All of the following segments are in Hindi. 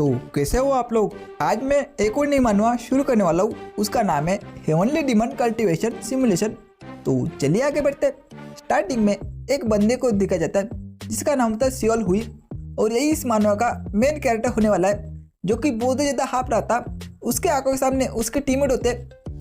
तो कैसे हो आप लोग। आज मैं एक और नई मानवा शुरू करने वाला हूँ। उसका नाम है हेवनली डीमन कल्टीवेशन सिमुलेशन। तो चलिए आगे बढ़ते। स्टार्टिंग में एक बंदे को दिखा जाता है जिसका नाम होता है सियोल हुई, और यही इस मानवा का मेन कैरेक्टर होने वाला है, जो कि बहुत ही ज़्यादा हाफ रहा था। उसके आंखों के सामने उसके टीममेट होते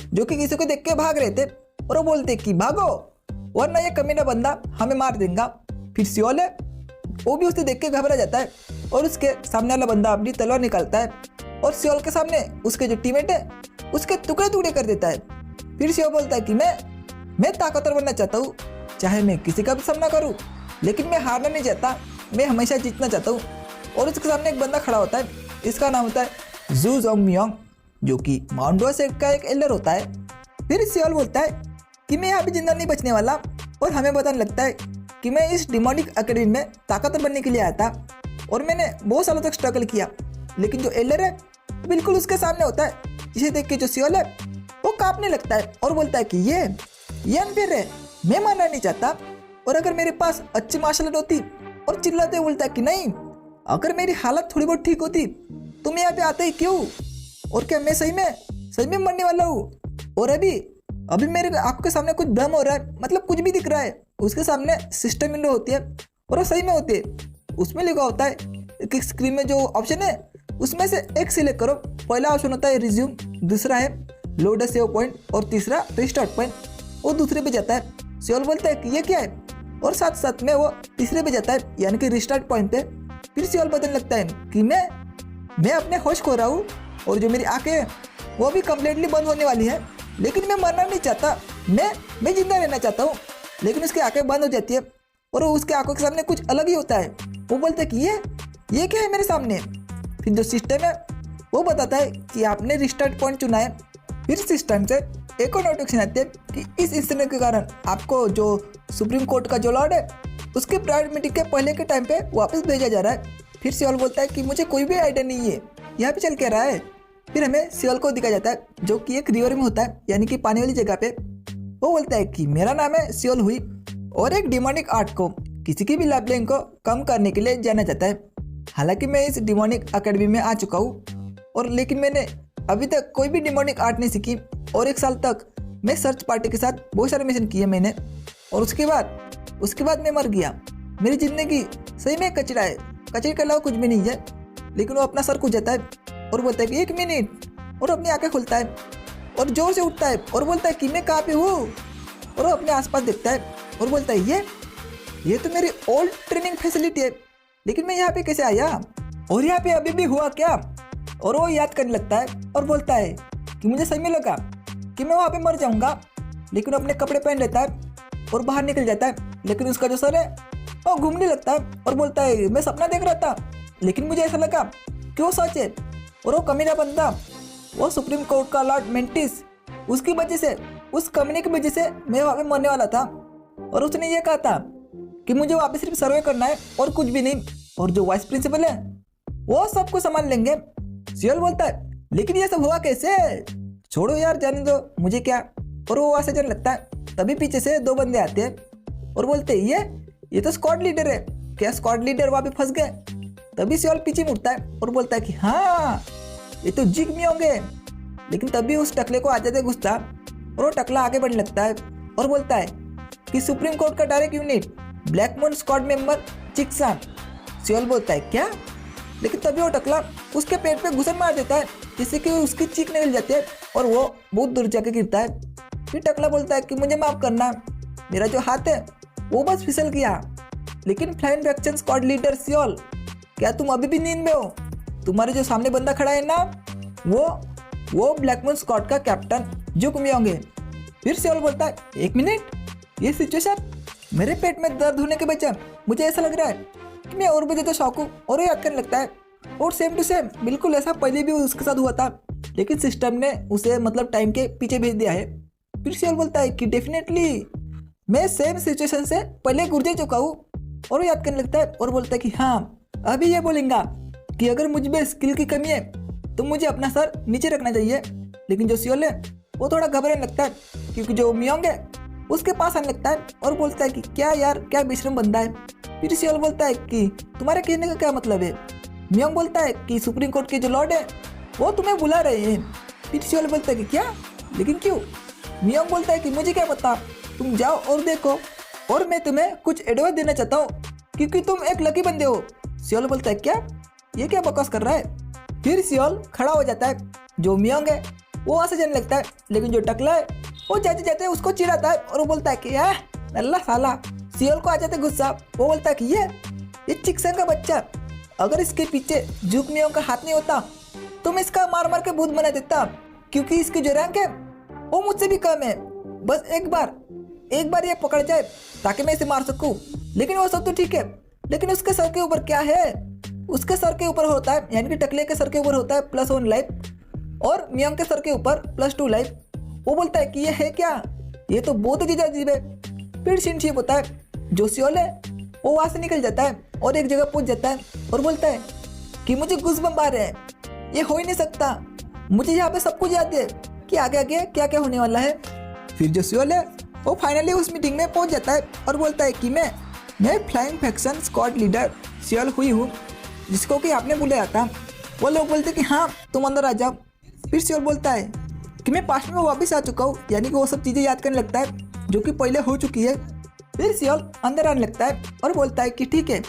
जो कि किसी को देख के भाग रहे थे, और वो बोलते कि भागो वरना ये कमीना बंदा हमें मार देगा। फिर सियोल है वो भी उसे देख के घबरा जाता है, और उसके सामने वाला बंदा अपनी तलवार निकालता है और सियोल के सामने उसके जो टीममेट है उसके टुकड़े टुकड़े कर देता है। फिर सियोल बोलता है कि मैं ताकतवर बनना चाहता हूँ, चाहे मैं किसी का भी सामना करूँ, लेकिन मैं हारना नहीं चाहता, मैं हमेशा जीतना चाहता हूँ। और उसके सामने एक बंदा खड़ा होता है, इसका नाम होता है जू जोंग मियोंग, जो कि माउंट सेट का एक एल्डर होता है। फिर सियोल बोलता है कि मैं यहाँ भी जिंदा नहीं बचने वाला, और हमें बताने लगता है कि मैं इस डिमोनिक एकेडमी में ताकतवर बनने के लिए आया था, और मैंने बहुत सालों तक स्ट्रगल किया, लेकिन जो एल्डर है बिल्कुल उसके सामने होता है, जिसे देख के जो सियोल है वो कांपने लगता है और बोलता है कि ये अनफेयर है, मैं मानना नहीं चाहता, और अगर मेरे पास अच्छी मार्शल आर्ट होती, और चिल्लाते बोलता है कि नहीं, अगर मेरी हालत थोड़ी बहुत ठीक होती तो मैं यहाँ पे आता ही क्यों, और क्या मैं सही में मरने वाला हूँ। और अभी मेरे आंखों के सामने कुछ दम हो रहा है, मतलब कुछ भी दिख रहा है। उसके सामने सिस्टम विंडो होती है, और वो सही में होती है। उसमें लिखा होता है कि स्क्रीन में जो ऑप्शन है उसमें से एक सिलेक्ट करो। पहला ऑप्शन होता है रिज्यूम, दूसरा है लोड सेव पॉइंट, और तीसरा रिस्टार्ट पॉइंट। वो दूसरे पे जाता है। सियोल बोलता है कि ये क्या है, और साथ साथ में वो तीसरे पे जाता है, यानी कि रिस्टार्ट पॉइंट पे। फिर सियोल बताने लगता है कि मैं अपने होश खो रहा हूँ, और जो मेरी आंखें हैं वो भी कम्प्लीटली बंद होने वाली है, लेकिन मैं मरना नहीं चाहता, मैं जिंदा रहना चाहता हूँ। लेकिन उसकी आंखें बंद हो जाती है, और उसके आंखों के सामने कुछ अलग ही होता है। वो बोलता है कि ये क्या है मेरे सामने। फिर जो सिस्टम है वो बताता है कि आपने रिस्टार्ट पॉइंट चुना है। फिर सिस्टम से एक और नोटिफिकेशन आती है कि इस इंसिडेंट के कारण आपको जो सुप्रीम कोर्ट का जो लॉर्ड है उसके प्राइवेट मीटिंग के पहले के टाइम पे वापस भेजा जा रहा है। फिर सियोल बोलता है कि मुझे कोई भी आइडिया नहीं है यहाँ पे चल के रहा है। फिर हमें सियोल को दिखाया जाता है जो कि एक रिवर में होता है, यानी कि पानी वाली जगह पे। वो बोलता है कि मेरा नाम है सियोल हुई, और एक डिमोनिक आर्ट को किसी की भी लाइफलाइन को कम करने के लिए जाना जाता है। हालांकि मैं इस डिमोनिक एकेडमी में आ चुका हूँ, और लेकिन मैंने अभी तक कोई भी डिमोनिक आर्ट नहीं सीखी, और एक साल तक मैं सर्च पार्टी के साथ बहुत सारे मिशन किए मैंने, और उसके बाद मैं मर गया। मेरी जिंदगी सही में कचरा है, कचरे के अलावा कुछ भी नहीं है। लेकिन वो अपना सर कूद जाता है और बोलता है कि 1 मिनट, और अपनी आंखें खुलता है और जोर से उठता है और बोलता है कि मैं कहाँ पे हूँ, और वो अपने आसपास देखता है और बोलता है ये तो मेरी ओल्ड ट्रेनिंग फैसिलिटी है, लेकिन मैं यहाँ पे कैसे आया, और यहाँ पे अभी भी हुआ क्या। और वो याद करने लगता है और बोलता है कि मुझे सही में लगा कि मैं वहाँ पे मर जाऊँगा। लेकिन अपने कपड़े पहन लेता है और बाहर निकल जाता है, लेकिन उसका जो सर है वो घूमने लगता है और बोलता है मैं सपना देख रहा था, लेकिन मुझे ऐसा लगा कि वो सच है। और वो कमीना बंदा, वो सुप्रीम कोर्ट का लॉर्ड मेंटिस, उसकी वजह से, उस कमीने की वजह से मैं वहाँ पे मरने वाला था, और उसने ये कहा था कि मुझे वहाँ पे सिर्फ सर्वे करना है और कुछ भी नहीं, और जो वाइस प्रिंसिपल है वो सब कुछ संभाल लेंगे। सियोल बोलता है लेकिन ये सब हुआ कैसे, छोड़ो यार जाने दो, मुझे क्या। और वो वहाँ से जाने लगता है। तभी पीछे से 2 बंदे आते हैं और बोलते हैं ये तो स्क्वाड लीडर है, क्या स्क्वाड लीडर वहाँ पे फंस गए। तभी सियोल पीछे मुड़ता है और बोलता है कि हाँ ये तो जिग में होंगे। लेकिन तभी उस टकले को आ जाते गुस्सा, और वो टकला आगे बढ़ने लगता है और बोलता है कि सुप्रीम कोर्ट का direct unit black moon squad member चिक्सान। सियोल बोलता है क्या, लेकिन तभी वो टकला उसके पेट पे घुसन मार देता है, जिससे कि उसकी चीख निकल जाती है और वो बहुत दूर जाके गिरता है। फिर टकला बोलता है कि मुझे माफ करना, मेरा जो हाथ है वो बस फिसल गया। लेकिन flying fraction squad leader Seoul, क्या तुम अभी भी नींद में हो। तुम्हारे जो सामने बंदा खड़ा है ना, वो ब्लैक मून स्क्वाड का कैप्टन जुक मियोंग है। फिर सियोल बोलता है 1 मिनट, ये सिचुएशन मेरे पेट में दर्द होने के बजाय मुझे ऐसा लग रहा है कि मैं और भी ज़्यादा शौक हूँ। और वो याद करने लगता है, और सेम टू सेम बिल्कुल ऐसा पहले भी उसके साथ हुआ था, लेकिन सिस्टम ने उसे मतलब टाइम के पीछे भेज दिया है। फिर सियोल बोलता है कि डेफिनेटली मैं सेम सिचुएशन से पहले गुजर चुका हूँ। और वो याद करने लगता है और बोलता है कि हाँ, अभी ये बोलेगा कि अगर मुझ में स्किल की कमी है तो मुझे अपना सर नीचे रखना चाहिए। लेकिन जो सियोल है वो थोड़ा घबराने लगता है, क्योंकि जो मियोंग है उसके पास आने लगता है और बोलता है कि क्या यार, क्या बेशरम बंदा है। फिर सियोल बोलता है कि तुम्हारे कहने का क्या मतलब है, मियोंग बोलता है कि सुप्रीम कोर्ट के जो लॉर्ड है वो तुम्हें बुला रहे हैं। फिर सियोल बोलता है कि क्या, लेकिन क्यों? मियोंग बोलता है कि मुझे क्या पता, तुम जाओ और देखो, और मैं तुम्हें कुछ एडवाइस देना चाहता हूँ क्योंकि तुम एक लकी बंदे हो। सियोल बोलता है क्या, ये क्या बकवास कर रहा है? फिर सियोल खड़ा हो जाता है। जो मियोंग है वो वहाँ से जाने लगता है, लेकिन जो टकला है वो जाते जाते उसको चिढ़ाता है और वो बोलता है कि अल्लाह साला। सियोल को आ जाते गुस्सा, वो बोलता है कि ये चिकसन का बच्चा, अगर इसके पीछे जूक मियोंग का हाथ नहीं होता तो मैं इसका मार मार के भूत बना देता, क्योंकि इसकी जो रैंक है वो मुझसे भी कम है। बस एक बार ये पकड़ जाए ताकि मैं इसे मार सकूं। लेकिन वो सब तो ठीक है, लेकिन उसके सर के ऊपर क्या है? उसके सर के ऊपर होता है, यानी कि टकले के सर के ऊपर होता है +1 लाइफ और मियोंग के सर के ऊपर +2 लाइफ। वो बोलता है कि ये है क्या, ये तो बहुत ही अजीब है। फिर शिनशिप होता है। जो सियोल है वो वहाँ से निकल जाता है और एक जगह पहुँच जाता है और बोलता है कि मुझे गूज़बम्प आ रहे हैं, ये हो ही नहीं सकता, मुझे यहाँ पे सब कुछ याद है कि आगे आगे क्या क्या होने वाला है। फिर जो सियोल है वो फाइनली उस मीटिंग में पहुँच जाता है और बोलता है कि मैं flying faction squad leader Seol हुई हूँ, जिसको कि आपने बुलाया था। वो लोग बोलते हैं कि हाँ तुम अंदर आ जाओ। फिर सियोल बोलता है कि मैं पास्ट में वापस आ चुका हूँ, यानी कि वो सब चीज़ें याद करने लगता है जो कि पहले हो चुकी है। फिर सियोल अंदर आने लगता है और बोलता है कि ठीक है,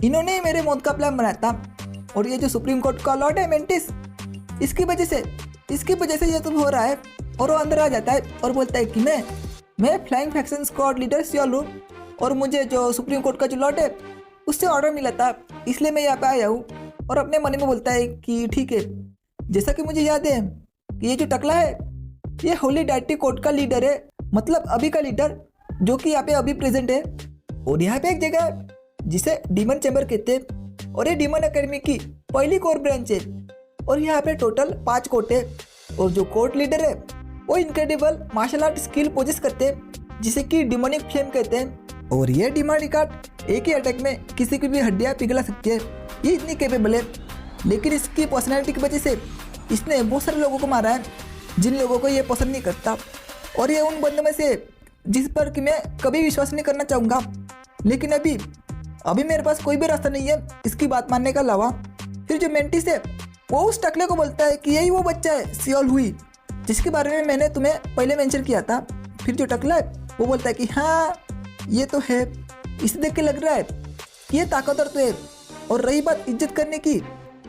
इन्होंने ही मेरे मौत का प्लान बनाया था, और ये जो सुप्रीम कोर्ट का लॉर्ड है मेंटिस, इसकी वजह से ये सब हो रहा है। और वो अंदर आ जाता है और बोलता है कि मैं flying faction squad leader Seol हूँ, और मुझे जो सुप्रीम कोर्ट का जो लॉर्ड है उससे ऑर्डर मिला था, इसलिए मैं यहाँ पे आया हूँ। और अपने मन में बोलता है कि ठीक है, जैसा कि मुझे याद है कि ये जो टकला है ये होली डाइटी कोर्ट का लीडर है, मतलब अभी का लीडर, जो कि यहाँ पे अभी प्रेजेंट है। और यहाँ पे एक जगह है जिसे डीमन चैम्बर कहते हैं, और ये डीमन एकेडमी की पहली कोर ब्रांच है। और यहाँ पे टोटल 5 कोर्ट है, और जो कोर्ट लीडर है वो incredible martial art skill possess करते हैं, जिसे कि डिमोनिक फ्लेम कहते हैं। और ये डिमोनिक आर्ट एक ही अटैक में किसी की भी हड्डियाँ पिघला सकती है, ये इतनी कैपेबल है। लेकिन इसकी पर्सनैलिटी की वजह से इसने बहुत सारे लोगों को मारा है, जिन लोगों को ये पसंद नहीं करता। और ये उन बंदों में से जिस पर कि मैं कभी विश्वास नहीं करना चाहूँगा, लेकिन अभी मेरे पास कोई भी रास्ता नहीं है इसकी बात मानने का अलावा। फिर जो मेंटिस है वो उस टकले को बोलता है कि यही वो बच्चा है सियोल हुई, जिसके बारे में मैंने तुम्हें पहले मेंशन किया था। फिर जो टकला है वो बोलता है कि हाँ ये तो है, इसे देख के लग रहा है कि ये ताकतवर तो है, और रही बात इज्जत करने की,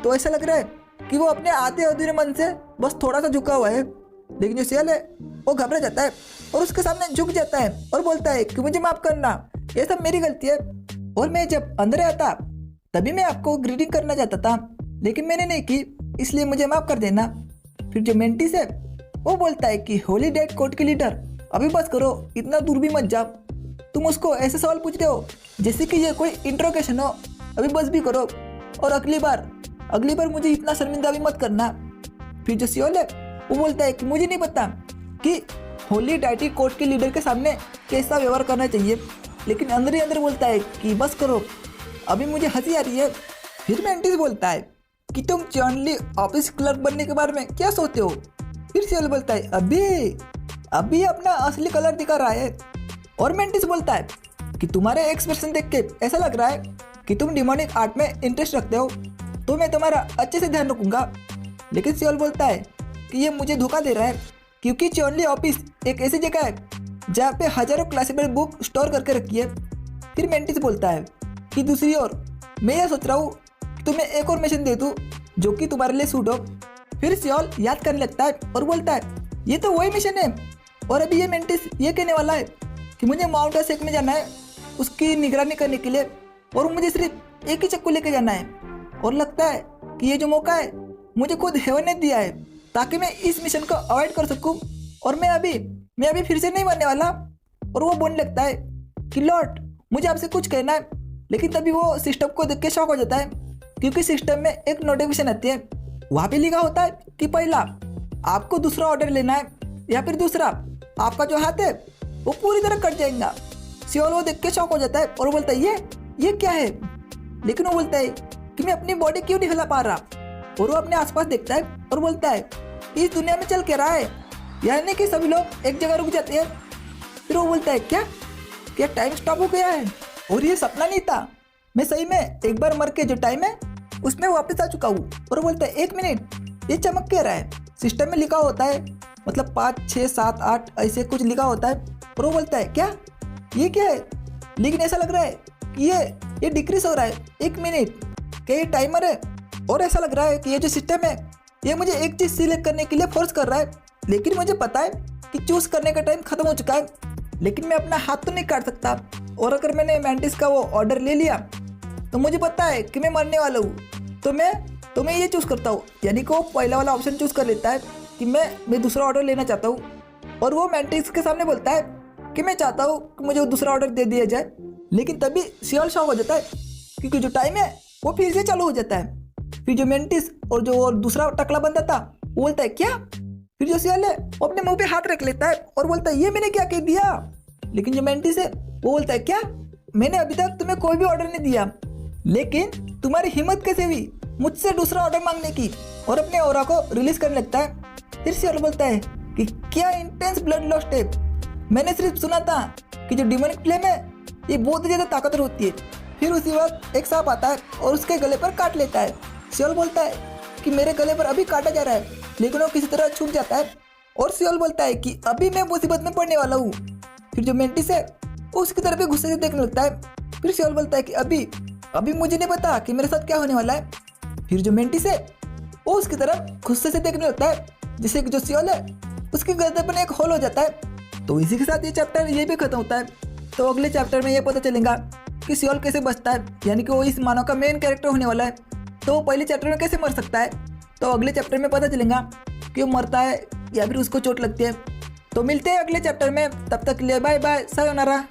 तो ऐसा लग रहा है कि वो अपने आधे अधूरे मन से बस थोड़ा सा झुका हुआ है। लेकिन जो सियोल है वो घबरा जाता है और उसके सामने झुक जाता है और बोलता है कि मुझे माफ़ करना, ये सब मेरी गलती है, और मैं जब अंदर आया था तभी मैं आपको ग्रीटिंग करना चाहता था, लेकिन मैंने नहीं की, इसलिए मुझे माफ़ कर देना। फिर जो मेंटिस है वो बोलता है कि होली डेड कोर्ट के लीडर अभी बस करो, इतना दूर भी मत जाओ, तुम उसको ऐसे सवाल पूछ रहे हो जैसे कि ये कोई इंट्रोगेशन हो, अभी बस भी करो, और अगली बार मुझे इतना शर्मिंदा भी मत करना। फिर जो सियोल है वो बोलता है कि मुझे नहीं पता कि होली डाइटी कोर्ट के लीडर के सामने कैसा व्यवहार करना चाहिए, लेकिन अंदर ही अंदर बोलता है कि बस करो, अभी मुझे हंसी आ रही है। फिर मेंटिस बोलता है कि तुम चॉनली ऑफिस क्लर्क बनने के बारे में क्या सोचते हो? फिर सियोल बोलता है अभी अपना असली कलर दिखा रहा है। और मेंटिस बोलता है कि तुम्हारे एक्सप्रेशन देख के ऐसा लग रहा है कि तुम डिमोनिक आर्ट में इंटरेस्ट रखते हो, तो मैं तुम्हारा अच्छे से ध्यान रखूंगा। लेकिन सियोल बोलता है कि ये मुझे धोखा दे रहा है, क्योंकि चॉनली ऑफिस एक ऐसी जगह है जहाँ पे हजारों क्लासिफाइड बुक स्टोर करके रखी है। फिर मेंटिस बोलता है कि दूसरी ओर मैं ये सोच रहा हूँ कि तुम्हें एक और मिशन दे दूँ जो कि तुम्हारे लिए सूट हो। फिर सियोल याद करने लगता है और बोलता है ये तो वही मिशन है, और अभी ये मेंटिस ये कहने वाला है कि मुझे माउंट एसेक में जाना है उसकी निगरानी करने के लिए, और मुझे सिर्फ एक ही चक्कू लेके जाना है। और लगता है कि ये जो मौका है मुझे खुद हेवन ने दिया है ताकि मैं इस मिशन को अवॉइड कर सकूं, और मैं अभी फिर से नहीं मरने वाला। और वो बोलने लगता है कि लॉर्ड मुझे आपसे कुछ कहना है, लेकिन तभी वो सिस्टम को देख के शॉक हो जाता है, क्योंकि सिस्टम में एक नोटिफिकेशन आती है, वहाँ पे लिखा होता है कि पहला आपको दूसरा ऑर्डर लेना है, या फिर दूसरा आपका जो हाथ है वो पूरी तरह कट जाएगा। सियोल वो देख के शॉक हो जाता है और बोलता है ये क्या है? लेकिन वो बोलता है कि मैं अपनी बॉडी क्यों नहीं हिला पा रहा, और वो अपने आसपास देखता है और बोलता है इस दुनिया में चल क्या रहा है, यानी कि सभी लोग एक जगह रुक जाते हैं। फिर वो बोलता है क्या टाइम स्टॉप हो गया है? और ये सपना नहीं था, मैं सही में एक बार मर के जो टाइम है उसमें वापस आ चुका हूँ। और वो बोलता है 1 मिनट, ये चमक क्या रहा है? सिस्टम में लिखा होता है, मतलब 5 6 7 8 ऐसे कुछ लिखा होता है। और वो बोलता है क्या, ये क्या है? लेकिन ऐसा लग रहा है कि ये डिक्रीज हो रहा है। 1 मिनट, क्या ये टाइमर है? और ऐसा लग रहा है कि ये जो सिस्टम है ये मुझे एक चीज़ सिलेक्ट करने के लिए फोर्स कर रहा है, लेकिन मुझे पता है कि चूज़ करने का टाइम खत्म हो चुका है, लेकिन मैं अपना हाथ तो नहीं काट सकता। और अगर मैंने मैंटिस का वो ऑर्डर ले लिया तो मुझे पता है कि मैं मरने वाला हूँ, तो मैं ये चूज़ करता हूँ। यानी कि वो पहला वाला ऑप्शन चूज़ कर लेता है कि मैं दूसरा ऑर्डर लेना चाहता हूँ। और वो मैंटिस के सामने बोलता है कि मैं चाहता हूँ कि मुझे वो दूसरा ऑर्डर दे दिया जाए। लेकिन तभी सियोल शॉक हो जाता है क्योंकि जो टाइम है वो फिर से चालू हो जाता है। फिर जो मेंटिस और जो दूसरा टकला बंदा था वो बोलता है क्या? फिर जो सियोल है वो अपने मुंह पे हाथ रख लेता है और बोलता है ये मैंने क्या कह दिया? लेकिन जो मेंटिस है वो बोलता है क्या, मैंने अभी तक तुम्हें कोई भी ऑर्डर नहीं दिया, लेकिन तुम्हारी हिम्मत कैसे हुई मुझसे दूसरा ऑर्डर मांगने की? और अपने ऑरा को रिलीज करने लगता है। फिर सियोल बोलता है कि क्या इंटेंस ब्लड लॉस है, मैंने सिर्फ सुना था कि जो डिमोनिक फ्लेम है ये बहुत ही ज़्यादा ताकतवर होती है। फिर उसी वक्त एक सांप आता है और उसके गले पर काट लेता है। सियोल बोलता है कि मेरे गले पर अभी काटा जा रहा है, लेकिन वो किसी तरह छूट जाता है। और सियोल बोलता है कि अभी मैं मुसीबत में पड़ने वाला हूँ। फिर जो मेंटिस है वो उसकी तरफ गुस्से से देखने लगता है। फिर सियोल बोलता है कि अभी मुझे नहीं पता कि मेरे साथ क्या होने वाला है। फिर जो मेंटिस है वो उसकी तरफ गुस्से से देखने लगता है, जिससे कि जो सियोल है उसकी गर्दन पर एक होल हो जाता है। तो इसी के साथ ये चैप्टर ये भी खत्म होता है। तो अगले चैप्टर में ये पता चलेगा कि सियोल कैसे बचता है, यानी कि वो इस मानव का मेन कैरेक्टर होने वाला है। तो वो पहले चैप्टर में कैसे मर सकता है, तो अगले चैप्टर में पता चलेगा कि वो मरता है या फिर उसको चोट लगती है। तो मिलते हैं अगले चैप्टर में, तब तक के लिए बाय बाय, सायोनारा।